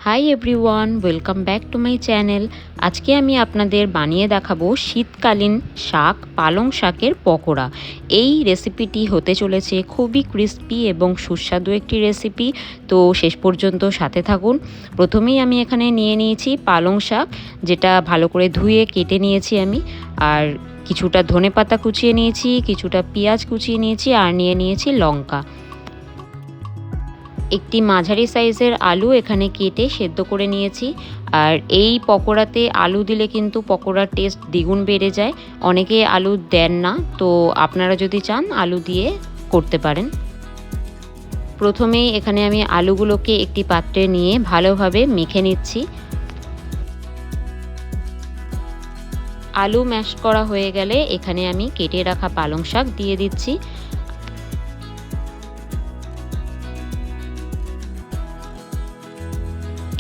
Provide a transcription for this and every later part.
Hi everyone, welcome back to my channel. আজকে আমি আপনাদের বানিয়ে দেখাবো শীতকালীন শাক, পালং শাকের পকোড়া। এই রেসিপিটি হতে চলেছে খুবই ক্রিস্পি এবং সুস্বাদু একটি রেসিপি। তো শেষ পর্যন্ত সাথে থাকুন। প্রথমেই আমি এখানে নিয়ে নিয়েছি পালং শাক, যেটা ভালো করে ধুয়ে কেটে নিয়েছি আমি। আর কিছুটা ধনেপাতা কুচিয়ে নিয়েছি, কিছুটা পেঁয়াজ কুচিয়ে নিয়েছি, আর নিয়ে নিয়েছি লঙ্কা। একটি মাঝারি সাইজের আলু এখানে কেটে সেদ্ধ করে নিয়েছি। আর এই পকোড়াতে আলু দিলে কিন্তু পকোড়ার টেস্ট দ্বিগুণ বেড়ে যায়। অনেকে আলু দেন না, তো আপনারা যদি চান আলু দিয়ে করতে পারেন। প্রথমেই এখানে আমি আলুগুলোকে একটি পাত্রে নিয়ে ভালোভাবে মেখে নিচ্ছি। আলু ম্যাশ করা হয়ে গেলে এখানে আমি কেটে রাখা পালং শাক দিয়ে দিচ্ছি।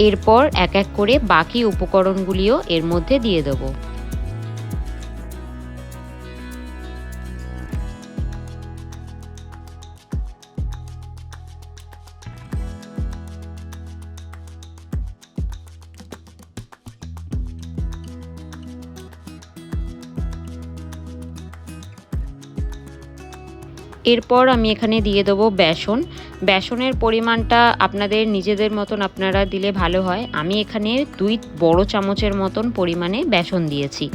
এরপর এক এক করে বাকি উপকরণগুলিও এর মধ্যে দিয়ে দেবো। এরপর আমি এখানে দিয়ে দেবো বেসন। বেসনের পরিমাণটা আপনাদের নিজেদের মতন আপনারা দিলে ভালো হয়। আমি এখানে 2 বড় চামচের মতন পরিমাণে বেসন দিয়েছি।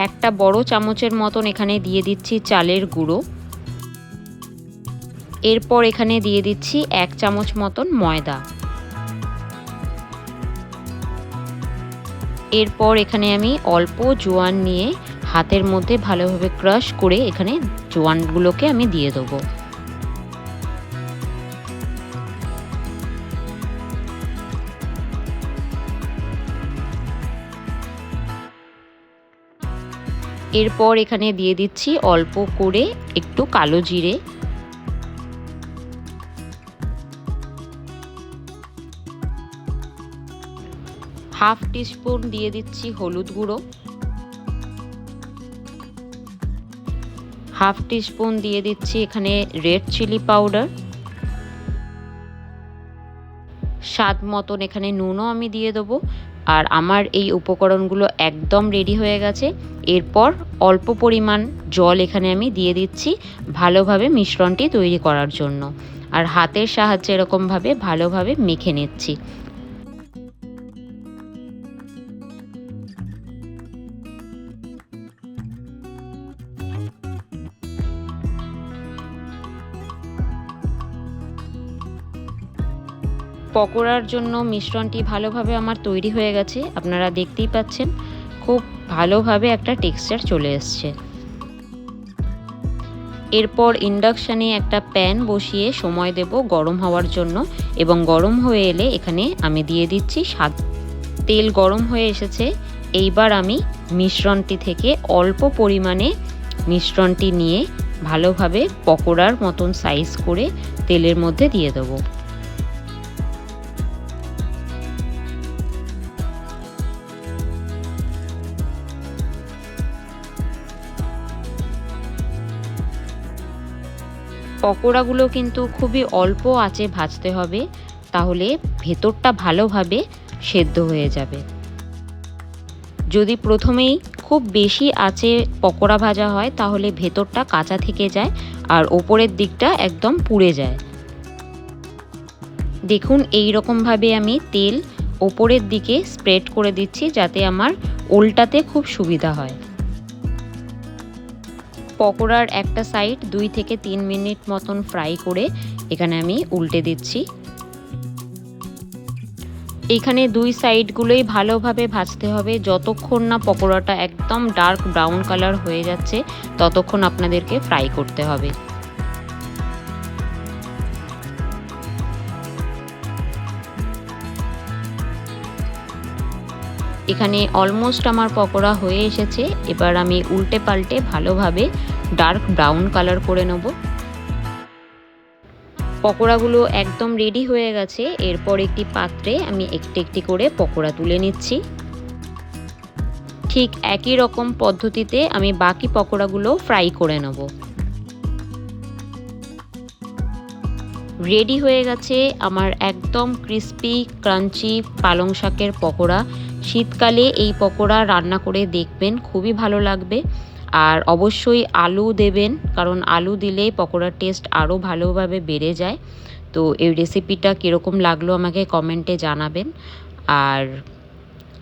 একটা বড় চামচের মতন এখানে দিয়ে দিচ্ছি চালের গুঁড়ো। এরপর এখানে দিয়ে দিচ্ছি 1 চামচ মতন ময়দা। এরপর এখানে আমি অল্প জোয়ান নিয়ে হাতের মধ্যে ভালোভাবে ক্রাশ করে এখানে জোয়ানগুলোকে আমি দিয়ে দেবো। এরপর এখানে দিয়ে দিচ্ছি অল্প করে একটু কালো জিরে, হাফ টিস্পুন দিয়ে দিচ্ছি হলুদ গুঁড়ো, হাফ টিস্পুন দিয়ে দিচ্ছি এখানে রেড চিলি পাউডার, স্বাদ মতন এখানে নুনও আমি দিয়ে দেবো। আর আমার এই উপকরণগুলো একদম রেডি হয়ে গেছে। এরপর অল্প পরিমাণ জল এখানে আমি দিয়ে দিচ্ছি ভালোভাবে মিশ্রণটি তৈরি করার জন্য। আর হাতের সাহায্যে এরকমভাবে ভালোভাবে মেখে নিচ্ছি। পকোড়ার জন্য মিশ্রণটি ভালোভাবে আমার তৈরি হয়ে গেছে, আপনারা দেখতেই পাচ্ছেন খুব ভালোভাবে একটা টেক্সচার চলে এসছে। এরপর ইন্ডাকশানে একটা প্যান বসিয়ে সময় দেব গরম হওয়ার জন্য, এবং গরম হয়ে এলে এখানে আমি দিয়ে দিচ্ছি তেল গরম হয়ে এসেছে। এইবার আমি মিশ্রণটি থেকে অল্প পরিমাণে মিশ্রণটি নিয়ে ভালোভাবে পকোড়ার মতন সাইজ করে তেলের মধ্যে দিয়ে দেবো। পকোড়াগুলো কিন্তু খুবই অল্প আঁচে ভাজতে হবে, তাহলে ভেতরটা ভালোভাবে সেদ্ধ হয়ে যাবে। যদি প্রথমেই খুব বেশি আঁচে পকোড়া ভাজা হয় তাহলে ভেতরটা কাঁচা থেকে যায় আর ওপরের দিকটা একদম পুড়ে যায়। দেখুন এই রকমভাবে আমি তেল ওপরের দিকে স্প্রেড করে দিচ্ছি যাতে আমার উল্টাতে খুব সুবিধা হয়। পকোড়ার একটা সাইড 2 থেকে 3 মিনিট মতন ফ্রাই করে এখানে আমি উল্টে দিচ্ছি। এখানে 2 সাইডগুলোই ভালোভাবে ভাজতে হবে। যতক্ষণ না পকোড়াটা একদম ডার্ক ব্রাউন কালার হয়ে যাচ্ছে ততক্ষণ আপনাদেরকে ফ্রাই করতে হবে। এখানে অলমোস্ট আমার পকোড়া হয়ে এসেছে। এবার আমি উল্টে পাল্টে ভালোভাবে ডার্ক ব্রাউন কালার করে নেব। পকোড়াগুলো একদম রেডি হয়ে গেছে। এরপর একটি পাত্রে আমি একটি একটি করে পকোড়া তুলে নিচ্ছি। ঠিক একই রকম পদ্ধতিতে আমি বাকি পকোড়াগুলো ফ্রাই করে নেব। রেডি হয়ে গেছে আমার একদম ক্রিস্পি ক্রাঞ্চি পালং শাকের পকোড়া। শীতকালে এই পকোড়া রান্না করে দেখবেন, খুবই ভালো লাগবে। আর অবশ্যই আলু দেবেন, কারণ আলু দিলে পকোড়ার টেস্ট আরও ভালোভাবে বেড়ে যায়। তো এই রেসিপিটা কীরকম লাগলো আমাকে কমেন্টে জানাবেন। আর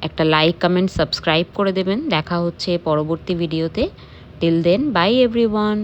একটা লাইক কমেন্ট সাবস্ক্রাইব করে দেবেন। দেখা হচ্ছে পরবর্তী ভিডিওতে। Till then, bye everyone.